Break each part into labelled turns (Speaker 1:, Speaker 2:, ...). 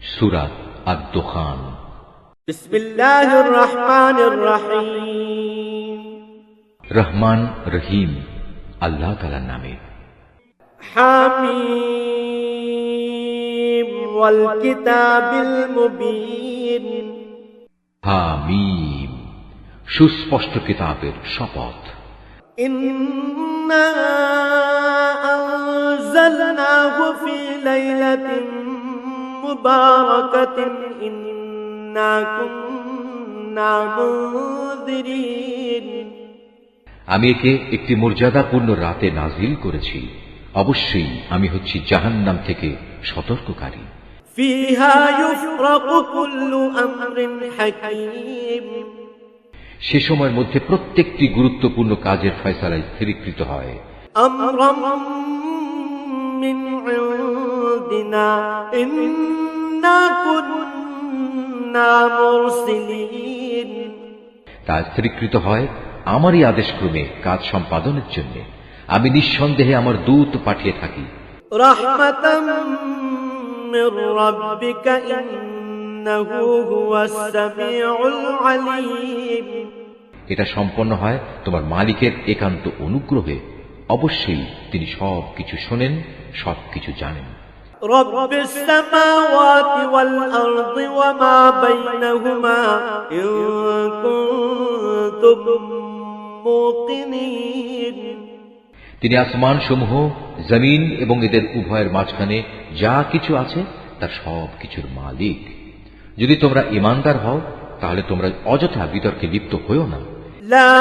Speaker 1: সূরা আদ-দুখান।
Speaker 2: বিসমিল্লাহির রহমানির রহিম।
Speaker 1: রহমান রহিম আল্লাহ তাআলার নামে।
Speaker 2: হামিম ওয়াল কিতাবিল মুবিন।
Speaker 1: হামিম, সুস্পষ্ট কিতাবের শপথ।
Speaker 2: ইন্না আনজালনাহু ফি লাইলাতিন মুবারাকাতিন ইন্না কুন্না মুনজিরিন।
Speaker 1: আমি একে একটি মর্যাদাপূর্ণ রাতে নাজিল করেছি, অবশ্যই আমি হচ্ছি জাহান্নাম থেকে সতর্ককারী।
Speaker 2: ফিহা ইউফরাকু কুল্লু আমরিন হাকীম।
Speaker 1: সে সময়ের মধ্যে প্রত্যেকটি গুরুত্বপূর্ণ কাজের ফয়সালা স্থিরীকৃত হয়।
Speaker 2: আমরাম মিন ইনদিনা ইন্না কুন্না মুরসিলিন।
Speaker 1: তা স্থিরীকৃত হয় আমারই আদেশক্রমে কাজ সম্পাদনের জন্য। আমি নিঃসন্দেহে আমার দূত পাঠিয়ে থাকি।
Speaker 2: রাহমাতাম মির রাব্বিকা ইন্নাহু হুয়াস সামিউল আলীম।
Speaker 1: এটা সম্পন্ন হয় তোমার মালিকের একান্ত অনুগ্রহে, অবশ্যই তিনি সবকিছু শোনেন, সবকিছু জানেন।
Speaker 2: রব্বিস সামাওয়াতি ওয়াল আরদি ওয়া মা বাইনাহুমা ইন কুনতুম মুকিনিন।
Speaker 1: তিনি আসমান সমূহ, জমিন এবং এদের উভয়ের মাঝখানে যা কিছু আছে তার সব কিছুর মালিক। যদি তোমরা ঈমানদার হও তাহলে তোমরা অযথা বিতর্কে লিপ্ত হইও না।
Speaker 2: লা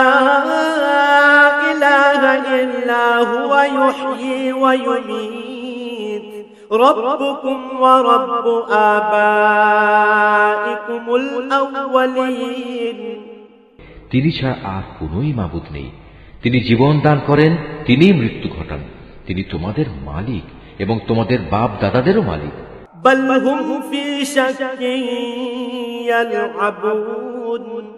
Speaker 2: ইলাহা ইল্লা হুয়া ইউহয়ি ওয়া ইউমীত রাব্বুকুম ওয়া রাব্বু আবাইকুমুল আউওয়ালিন।
Speaker 1: তিনি ছাড়া আর কোনই মাবুদ নেই। তিনি জীবন দান করেন, তিনিই মৃত্যু ঘটান। তিনি তোমাদের মালিক এবং তোমাদের বাপ দাদাদেরও মালিক।
Speaker 2: বাল হুম ফি শাক্কিন ইয়ালআবুন।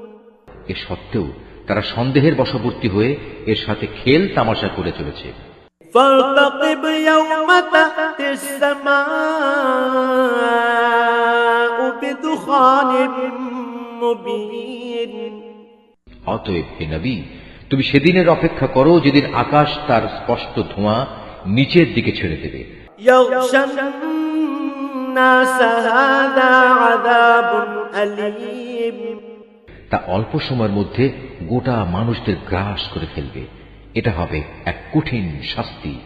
Speaker 1: এ সত্ত্বেও তারা সন্দেহের বশবর্তী হয়ে এর সাথে খেল তামাশা করে চলেছে।
Speaker 2: ফারতাকিব ইয়াওমা তা'তিস সামাউ বিদুখানিন মুবিন।
Speaker 1: অতএব হে নবী, তুমি সেদিনের অপেক্ষা করো যেদিন আকাশ তার স্পষ্ট ধোঁয়া নিচের দিকে ছেড়ে দেবে।
Speaker 2: ইয়াগশান নাস হাযা আযাবুন আলীম।
Speaker 1: তা অল্প সময়ের মধ্যে গোটা মানুষদের গ্রাস করে ফেলবে। এটা হবে এক কঠিন শাস্তি।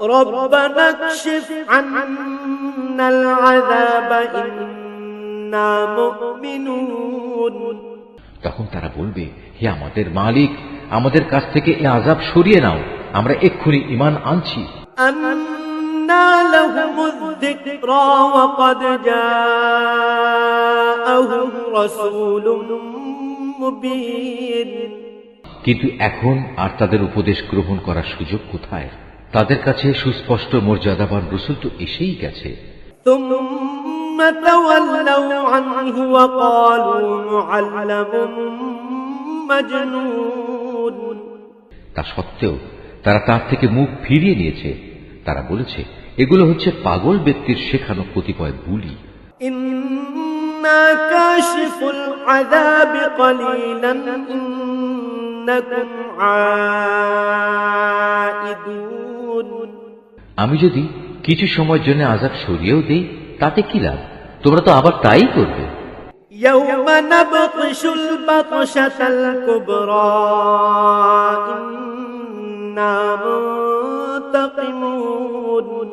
Speaker 2: রব্বানা কশিফ আন্নাল আযাবা ইন্না মুমিনুন।
Speaker 1: তখন তারা বলবে, হে আমাদের মালিক, আমাদের কাছ থেকে এ আযাব সরিয়ে নাও, আমরা এক্ষুনি ঈমান আনছি।
Speaker 2: আন্না লাহুমুয যিকরা ওয়া ক্বাদ জাআহুম রাসূলুম মুবিন।
Speaker 1: কিন্তু এখন আর তাদের উপদেশ গ্রহণ করার সুযোগ কোথায়? তাদের কাছে সুস্পষ্ট মর্যাদাবান রাসূল তো এসেই গেছে।
Speaker 2: ثم تولوا عنه وقالوا معلم مجنون।
Speaker 1: তা সত্ত্বেও তারা তার থেকে মুখ ফিরিয়ে নিয়েছে। তারা বলেছে, এগুলো হচ্ছে পাগল ব্যক্তির শেখানো কতিপয় বুলি।
Speaker 2: إنا كاشف العذاب قليلا إنكم عائدون।
Speaker 1: আমি যদি কিছু সময়ের জন্য আযাব সরিয়েও দেই তাতে কি লাভ? তোমরা তো আবার তাই করবে।
Speaker 2: يوم نبطش البطشة الكبرى إنا منتقمون।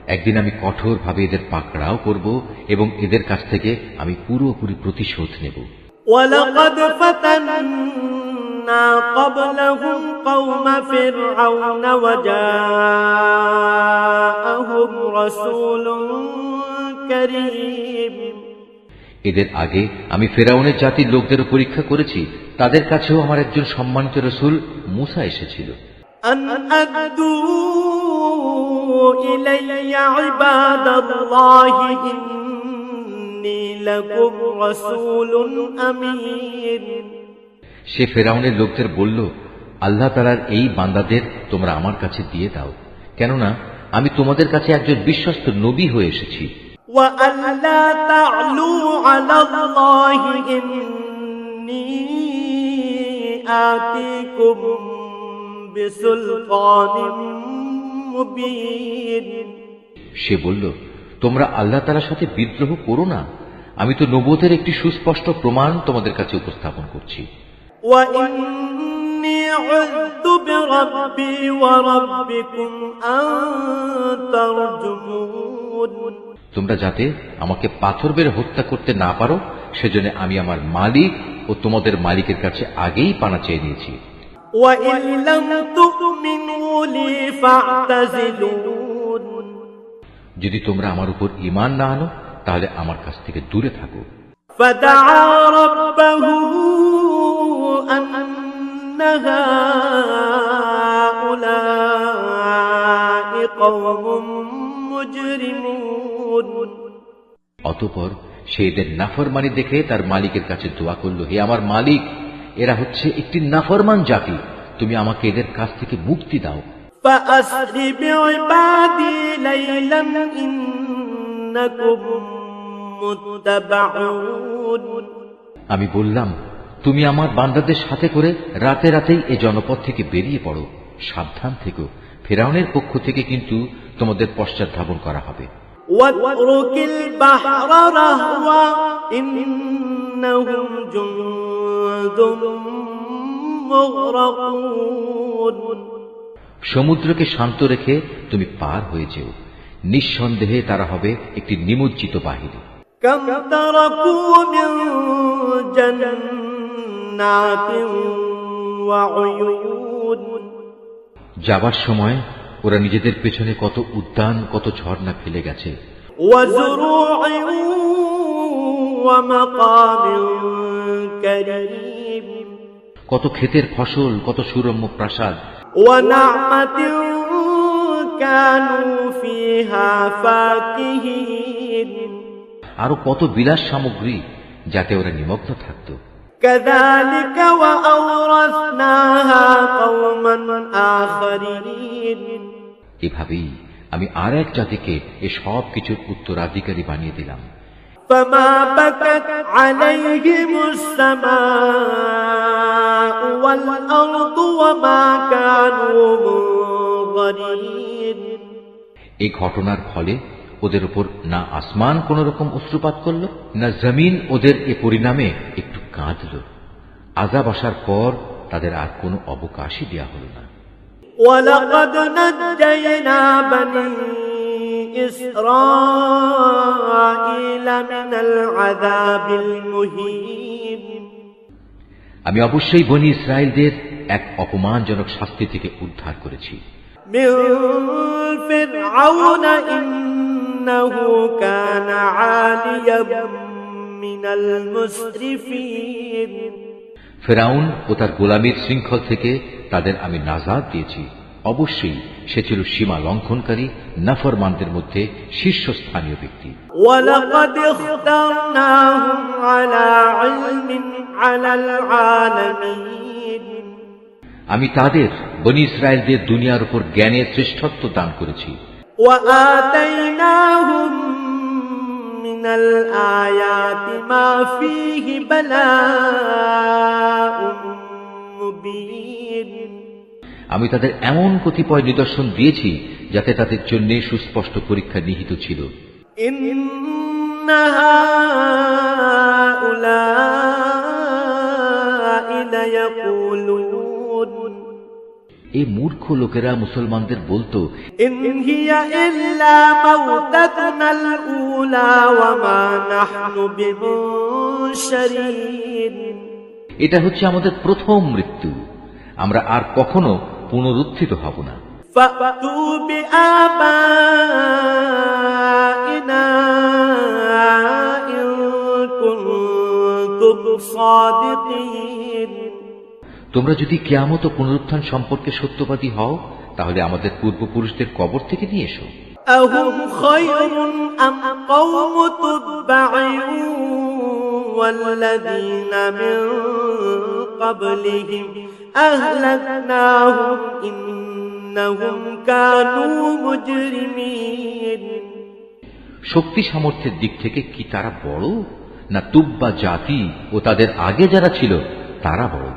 Speaker 1: একদিন আমি কঠোর ভাবে এদের পাকড়াও করব এবং এদের কাছ থেকে আমি পুরোপুরি প্রতিশোধ নেব।
Speaker 2: ولقد فتنا قبلهم قوم فرعون وجاءهم رسول كريم।
Speaker 1: এদের আগে আমি ফেরাউনের জাতির লোকদেরও পরীক্ষা করেছি, তাদের কাছেও আমার একজন সম্মানিত রাসূল মূসা এসেছিল।
Speaker 2: أن أدوا إلي عباد الله إني لكم رسول أمين।
Speaker 1: সে ফেরাউনের লোকদের বলল, আল্লাহ তাআলার এই বান্দাদের তোমরা আমার কাছে দিয়ে দাও, কেননা আমি তোমাদের কাছে একজন বিশ্বস্ত নবী হয়ে এসেছি।
Speaker 2: وألا تعلوا على الله إني آتيكم بسلطان مبين
Speaker 1: সে বলল, তোমরা আল্লাহ তাআলার সাথে বিদ্রোহ করো না, আমি তো নবুয়তের একটি সুস্পষ্ট প্রমাণ তোমাদের কাছে উপস্থাপন করছি।
Speaker 2: وإني عذت بربي وربكم أن ترجمون
Speaker 1: তোমরা যাতে আমাকে পাথর বের হত্যা করতে না পারো, সেজন্য আমি আমার মালিক ও তোমাদের মালিকের কাছে আগেই পানা চেয়ে নিয়েছি।
Speaker 2: وإن لم تؤمنوا لي فاعتزلون
Speaker 1: যদি তোমরা আমার উপর ঈমান না আনো, তাহলে আমার কাছ থেকে দূরে থাকো।
Speaker 2: فدعا ربه أن هؤلاء قوم مجرمون
Speaker 1: অতঃপর সে এদের নাফরমানি দেখে তার মালিকের কাছে দোয়া করল, হে আমার মালিক, এরা হচ্ছে একটি নাফরমান জাতি, তুমি আমাকে এদের কাছ থেকে মুক্তি দাও।
Speaker 2: فأسر بعبادي ليلا إنكم متبعون
Speaker 1: আমি বললাম, তুমি আমার বান্দাদের সাথে করে রাতে রাতেই এই জনপদ থেকে বেরিয়ে পড়ো, সাবধান থেকো, ফিরআউনের পক্ষ থেকে কিন্তু তোমাদের পশ্চাৎ ধাবন করা হবে।
Speaker 2: واترك البحر رهوا إنهم جند مغرقون
Speaker 1: সমুদ্রকে শান্ত রেখে তুমি পার হয়ে যেও, নিঃসন্দেহে তারা হবে একটি নিমজ্জিত বাহিনী।
Speaker 2: كم تركوا من جنات وعيون
Speaker 1: যাবার সময় ওরা নিজেদের পেছনে কত উদ্যান, কত ঝর্ণা ফেলে গেছে।
Speaker 2: وزروع ومقام كريم
Speaker 1: কত ক্ষেতের ফসল, কত সুরম্য প্রাসাদ।
Speaker 2: ونعمة كانوا فيها فاكهين
Speaker 1: আরো কত বিলাস সামগ্রী, যাতে ওরা নিমগ্ন থাকত।
Speaker 2: كذلك وأورثناها قوما آخرين
Speaker 1: এভাবেই আমি আর এক জাতিকে এ সব কিছুর উত্তরাধিকারী বানিয়ে দিলাম।
Speaker 2: فما بكت عليهم السماء والأرض وما كانوا منظرين
Speaker 1: এই ঘটনার ফলে ওদের উপর না আসমান কোন রকম অশ্রুপাত করল, না জমিন ওদের এ পরিণামে একটু কাঁদল। আযাব আসার পর তাদের আর কোনো অবকাশই দেয়া হল না।
Speaker 2: ولقد نجينا بني إسرائيل من العذاب المهين
Speaker 1: আমি অবশ্যই বনী ইসরায়েলদের এক অপমানজনক শাস্তি থেকে উদ্ধার করেছি।
Speaker 2: من فرعون إنه كان عاليا من المسرفين
Speaker 1: ফেরাউন ও তার গোলামীর শৃঙ্খল থেকে তাদের আমি নাজাত দিয়েছি। অবশ্যই সে ছিল সীমা লঙ্ঘনকারী, নাফরমানদের মধ্যে শীর্ষস্থানীয় ব্যক্তি।
Speaker 2: ولقد اخترناهم على علم على العالمين
Speaker 1: আমি তাদের বনী ইসরায়েলদের দুনিয়ার উপর জ্ঞানের শ্রেষ্ঠত্ব দান করেছি।
Speaker 2: وآتيناهم من الآيات ما فيه بلاء مبين
Speaker 1: আমি তাদের এমন কতিপয় নিদর্শন দিয়েছি যাতে তাদের জন্য সুস্পষ্ট পরীক্ষা নিহিত ছিল।
Speaker 2: إن هؤلاء ليقولون
Speaker 1: এই মূর্খ লোকেরা মুসলমানদের বলতো,
Speaker 2: إن هي إلا موتتنا الأولى وما نحن بمنشرين
Speaker 1: এটা হচ্ছে আমাদের প্রথম মৃত্যু, আমরা আর কখনো পুনরুত্থিত হব না।
Speaker 2: فأتوا بآبائنا إن كنتم صادقين
Speaker 1: তোমরা যদি কিয়ামত ও পুনরুত্থান সম্পর্কে সত্যবাদী হও, তাহলে আমাদের পূর্বপুরুষদের কবর থেকে নিয়ে এসো।
Speaker 2: أهم خير أم قوم تبع والذين من قبلهم أهلكناهم إنهم كانوا مجرمين
Speaker 1: শক্তি সামর্থ্যের দিক থেকে কি তারা বড়, না তুব্বা জাতি ও তাদের আগে যারা ছিল তারা বড়?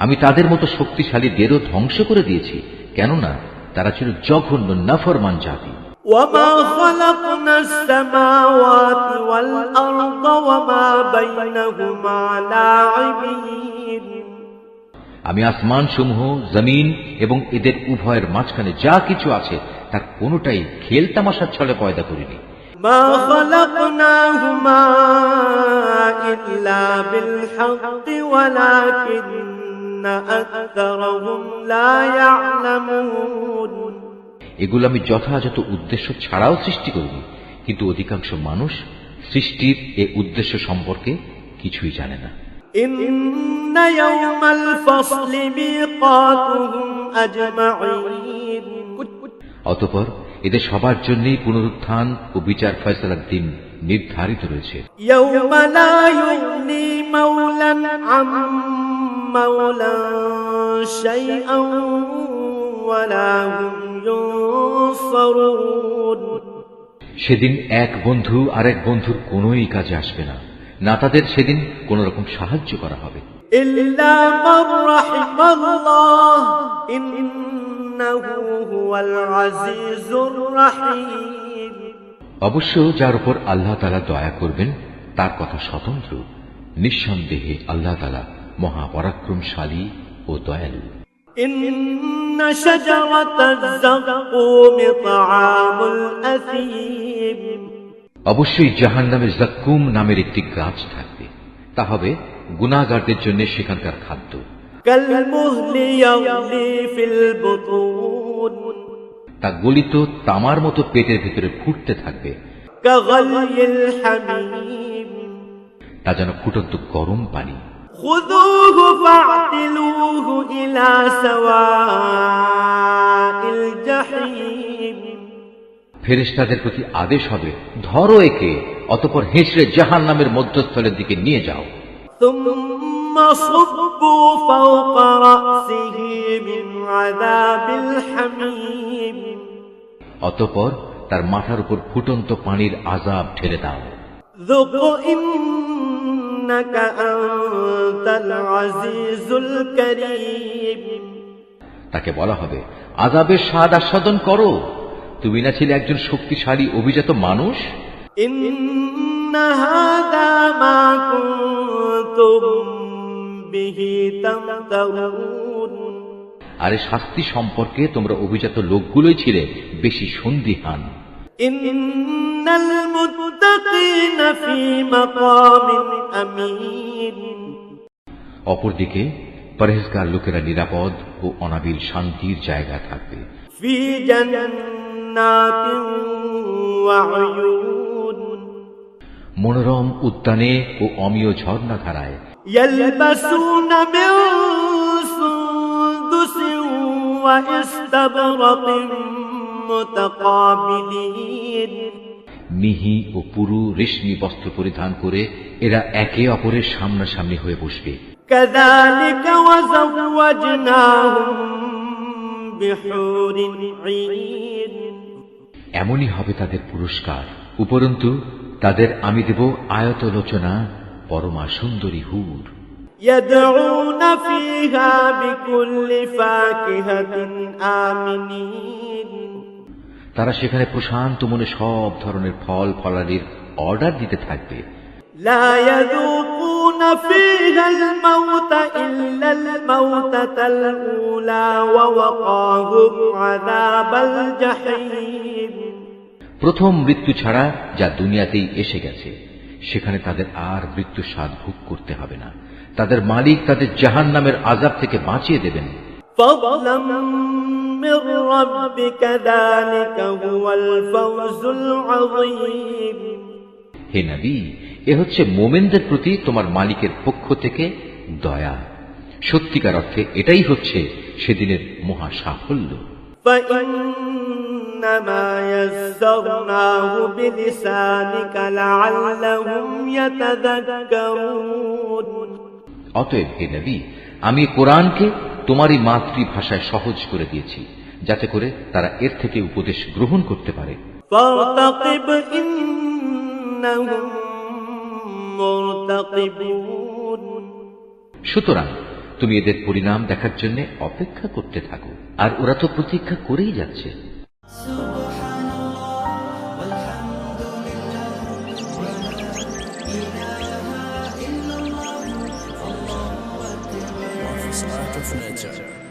Speaker 1: আমি তাদের মতো শক্তিশালীদেরও ধ্বংস করে দিয়েছি, কেননা তারা ছিল জঘন্য নাফরমান জাতি।
Speaker 2: وما خلقنا السماوات والأرض وما بينهما لاعبين।
Speaker 1: আমি আসমান সমূহ, জমিন এবং এদের উভয়ের মাঝখানে যা কিছু আছে তার কোনোটাই খেল তামাশার ছলে পয়দা করিনি।
Speaker 2: ما خلقناهما إلا بالحق ولكن أكثرهم لا يعلمون।
Speaker 1: এগুলো আমি যথাযথ উদ্দেশ্য ছাড়াও সৃষ্টি করিনি, কিন্তু অধিকাংশ মানুষ সৃষ্টির এ উদ্দেশ্য সম্পর্কে কিছুই জানে না।
Speaker 2: إن يوم الفصل ميقاتهم أجمعين।
Speaker 1: অতঃপর এদের সবার জন্যই পুনরুত্থান ও বিচার ফয়সালার দিন নির্ধারিত রয়েছে।
Speaker 2: يوم لا يغني مولا عن مولا شيئا ولا هم ينصرون।
Speaker 1: সেদিন এক বন্ধু আরেক বন্ধুর কোনোই কাজে আসবে না, না তাদের সেদিন কোন রকম সাহায্য করা হবে।
Speaker 2: إلا من رحم الله إنه هو العزيز الرحيم।
Speaker 1: অবশ্য যার উপর আল্লাহ তাআলা দয়া করবেন তার কথা স্বতন্ত্র। নিঃসন্দেহে আল্লাহ তাআলা মহাপরাক্রমশালী ও দয়ালু।
Speaker 2: إن شجرة الزقوم طعام الأثيم।
Speaker 1: অবশ্যই জাহান্নামের জাক্কুম নামের একটি গাছ থাকবে, তা হবে গুনাহগারদের জন্য সেখানকার খাদ্য।
Speaker 2: كالمهل يغلي في البطون।
Speaker 1: তা গলিত তামার মতো পেটের ভিতরে ফুটতে থাকবে।
Speaker 2: كغلي الحميم।
Speaker 1: তা যেন ফুটন্ত গরম পানি।
Speaker 2: خذوه فاعتلوه إلى سواء الجحيم।
Speaker 1: ফেরেশতাদের প্রতি আদেশ হবে, ধরো একে, অতঃপর হেঁচড়ে জাহান্নামের মধ্যস্থলের দিকে নিয়ে যাও।
Speaker 2: ثم صبوا فوق رأسه من عذاب الحميم।
Speaker 1: অতঃপর তার মাথার উপর ফুটন্ত পানির আযাব ঢেলে দাও।
Speaker 2: ذق إنك أنت العزيز الكريم।
Speaker 1: তাকে বলা হবে, আযাবের স্বাদ আস্বাদন করো, তুমি না ছিলে একজন শক্তিশালী অভিজাত মানুষ।
Speaker 2: إن هذا ما كنتم به تمترون।
Speaker 1: আরে শাস্তি সম্পর্কে তোমরা অভিজাত লোকগুলোই ছিলে বেশি সন্দিহান।
Speaker 2: إن المتقين في مقام أمين।
Speaker 1: অপরদিকে পরহেজগার লোকেরা নিরাপদ ও অনাবিল শান্তির জায়গা থাকবে।
Speaker 2: في جنات وعيون।
Speaker 1: মনোরম উদ্যানে ও অমিয় ঝর্ণাধারায়।
Speaker 2: يلبسون من سندس واستبرق متقابلين।
Speaker 1: মিহি ও পুরু রেশমি বস্ত্র পরিধান করে এরা একে অপরের সামনাসামনি হয়ে বসবে।
Speaker 2: كذلك وزوجناهم بحور عين।
Speaker 1: এমনই হবে তাদের পুরস্কার। উপরন্তু তাদের আমি দেব আয়তলোচনা পরমা সুন্দরী হুর।
Speaker 2: يدعون فيها بكل فاكهة آمنين।
Speaker 1: তারা সেখানে প্রশান্ত মনে সব ধরনের ফল ফলাদির অর্ডার দিতে থাকবে।
Speaker 2: لا يذوقون فيها الموت إلا الموتة الأولى ووقاهم عذاب الجحيم।
Speaker 1: প্রথম মৃত্যু ছাড়া যা দুনিয়াতেই এসে গেছে, সেখানে তাদের আর মৃত্যু স্বাদ ভোগ করতে হবে না। তাদের মালিক তাদের জাহান্নামের আযাব থেকে বাঁচিয়ে দেবেন।
Speaker 2: فضلا من ربك ذلك هو الفوز العظيم।
Speaker 1: হে নবী, এ হচ্ছে মোমেনদের প্রতি তোমার মালিকের পক্ষ থেকে দয়া। সত্যিকার অর্থে এটাই হচ্ছে সেদিনের মহা সাফল্য।
Speaker 2: فإنما يسرناه بلسانك لعلهم يتذكرون।
Speaker 1: অতএব হে নবী, আমি কোরআনকে তোমারই মাতৃভাষায় সহজ করে দিয়েছি, যাতে করে তারা এর থেকে উপদেশ গ্রহণ করতে পারে।
Speaker 2: فارتقب إنهم مرتقبون
Speaker 1: সুতরাং তুমি এদের পরিণাম দেখার জন্য অপেক্ষা করতে থাকো, আর ওরা তো প্রতীক্ষা করেই যাচ্ছে।
Speaker 3: Art of Nature.